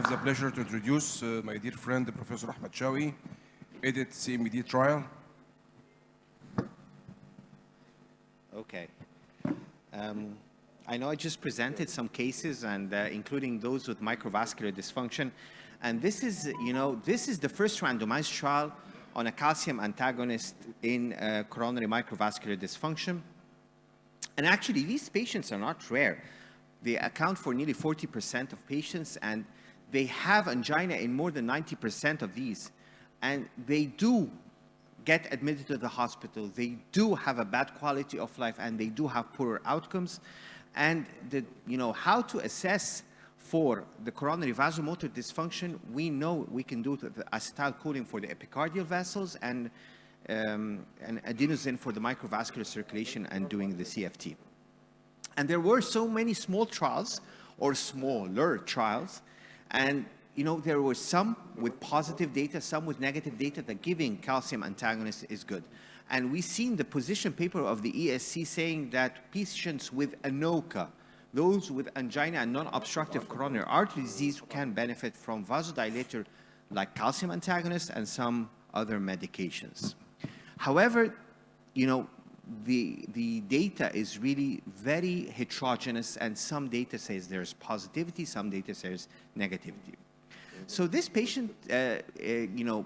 have the pleasure to introduce my dear friend, Professor Ahmed Shawky, edit CMD trial. Okay. I know I just presented some cases, and including those with microvascular dysfunction. And this is, this is the first randomized trial on a calcium antagonist in coronary microvascular dysfunction. And actually, these patients are not rare. They account for nearly 40% of patients, and they have angina in more than 90% of these. And they do get admitted to the hospital. They do have a bad quality of life, and they do have poorer outcomes. And how to assess for the coronary vasomotor dysfunction, we know we can do the acetylcholine for the epicardial vessels and adenosine for the microvascular circulation and doing the CFT. And there were so many small trials or smaller trials, and there were some with positive data, some with negative data that giving calcium antagonist is good. And we've seen the position paper of the ESC saying that patients with ANOCA, those with angina and non-obstructive coronary artery disease, can benefit from vasodilator like calcium antagonists and some other medications. However, the data is really very heterogeneous, and some data says there's positivity, some data says negativity. So this patient,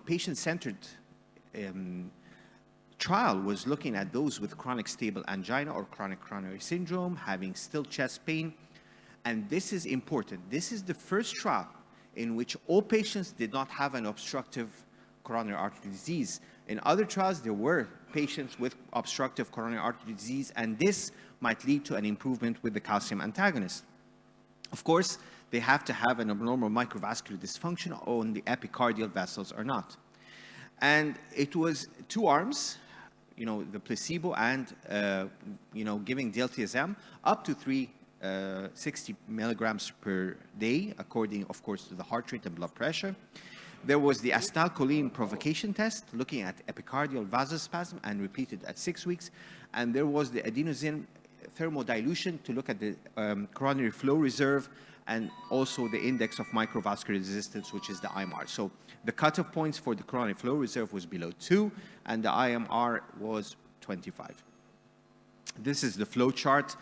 patient-centered trial was looking at those with chronic stable angina or chronic coronary syndrome, having still chest pain. And this is important. This is the first trial in which all patients did not have an obstructive coronary artery disease. In other trials, there were patients with obstructive coronary artery disease, and this might lead to an improvement with the calcium antagonist. Of course, they have to have an abnormal microvascular dysfunction on the epicardial vessels or not. And it was two arms, the placebo and, giving diltiazem up to 360 milligrams per day, according, of course, to the heart rate and blood pressure. There was the acetylcholine provocation test, looking at epicardial vasospasm and repeated at 6 weeks. And there was the adenosine thermodilution to look at the coronary flow reserve and also the index of microvascular resistance, which is the IMR. So the cutoff points for the coronary flow reserve was below 2, and the IMR was 25. This is the flow chart.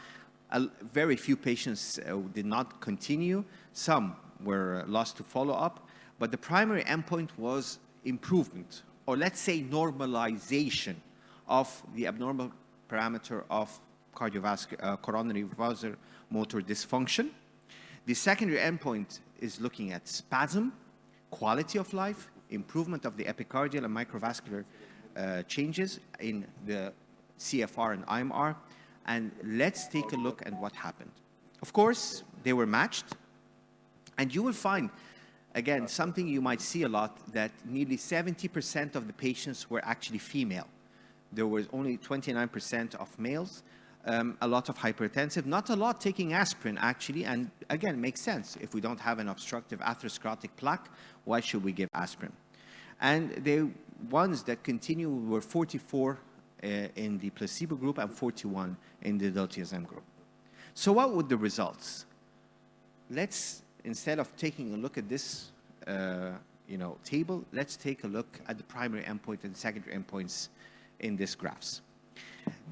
Very few patients did not continue. Some were lost to follow-up, but the primary endpoint was improvement, or let's say normalization of the abnormal parameter of cardiovascular coronary vasomotor dysfunction. The secondary endpoint is looking at spasm, quality of life, improvement of the epicardial and microvascular changes in the CFR and IMR. And let's take a look at what happened. Of course, they were matched. And you will find, again, something you might see a lot, that nearly 70% of the patients were actually female. There was only 29% of males. A lot of hypertensive, not a lot taking aspirin actually, and again, makes sense. If we don't have an obstructive atherosclerotic plaque, why should we give aspirin? And the ones that continue were 44 in the placebo group and 41 in the diltiazem group. So what were the results? Let's, instead of taking a look at this table, let's take a look at the primary endpoint and secondary endpoints in these graphs.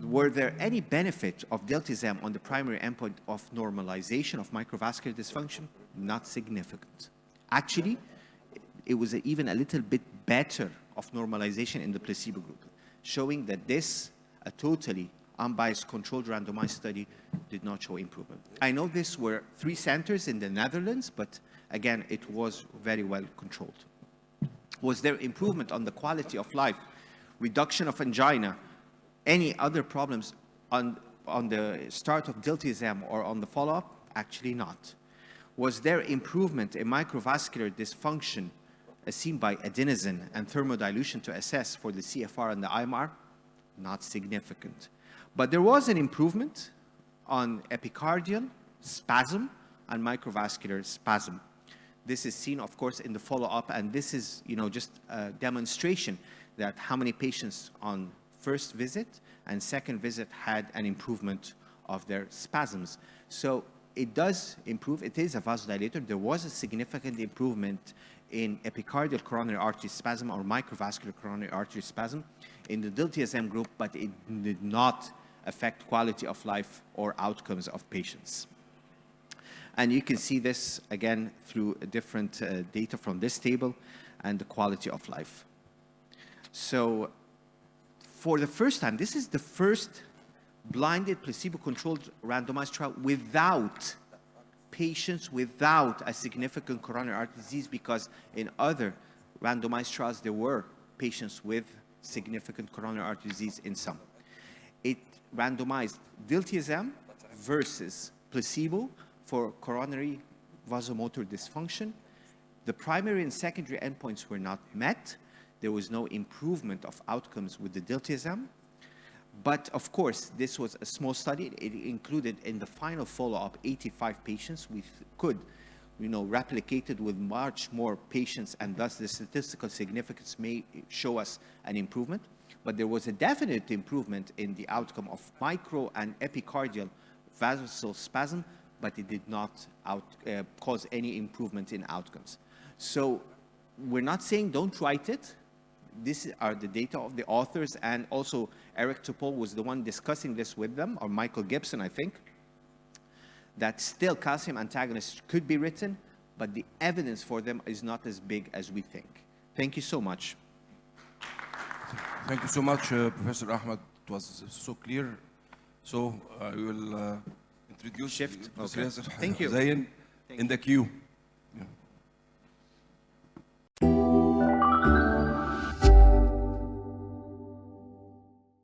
Were there any benefit of diltiazem on the primary endpoint of normalization of microvascular dysfunction? Not significant. Actually, it was even a little bit better of normalization in the placebo group, showing that this, a totally unbiased controlled randomized study, did not show improvement. I know these were 3 centers in the Netherlands, but again, it was very well controlled. Was there improvement on the quality of life, reduction of angina, any other problems on the start of diltiazem or on the follow-up? Actually not. Was there improvement in microvascular dysfunction as seen by adenosine and thermodilution to assess for the CFR and the IMR? Not significant. But there was an improvement on epicardial spasm and microvascular spasm. This is seen, of course, in the follow-up, and this is, just a demonstration that how many patients on first visit and second visit had an improvement of their spasms. So it does improve. It is a vasodilator. There was a significant improvement in epicardial coronary artery spasm or microvascular coronary artery spasm in the diltiazem group, but it did not affect quality of life or outcomes of patients. And you can see this again through different data from this table and the quality of life. So for the first time, this is the first blinded placebo-controlled randomized trial without patients without a significant coronary artery disease, because in other randomized trials there were patients with significant coronary artery disease in some. It randomized diltiazem versus placebo for coronary vasomotor dysfunction. The primary and secondary endpoints were not met. There was no improvement of outcomes with the diltiazem. But of course, this was a small study. It included in the final follow-up 85 patients. We could, replicate it with much more patients, and thus the statistical significance may show us an improvement. But there was a definite improvement in the outcome of micro and epicardial vasospasm, but it did not cause any improvement in outcomes. So we're not saying don't write it. These are the data of the authors, and also Eric Topol was the one discussing this with them, or Michael Gibson, I think, that still calcium antagonists could be written, but the evidence for them is not as big as we think. Thank you so much. Thank you so much, Professor Ahmed. It was so clear. So we will introduce Shift. Professor Okay. Thank you. Zain in the queue.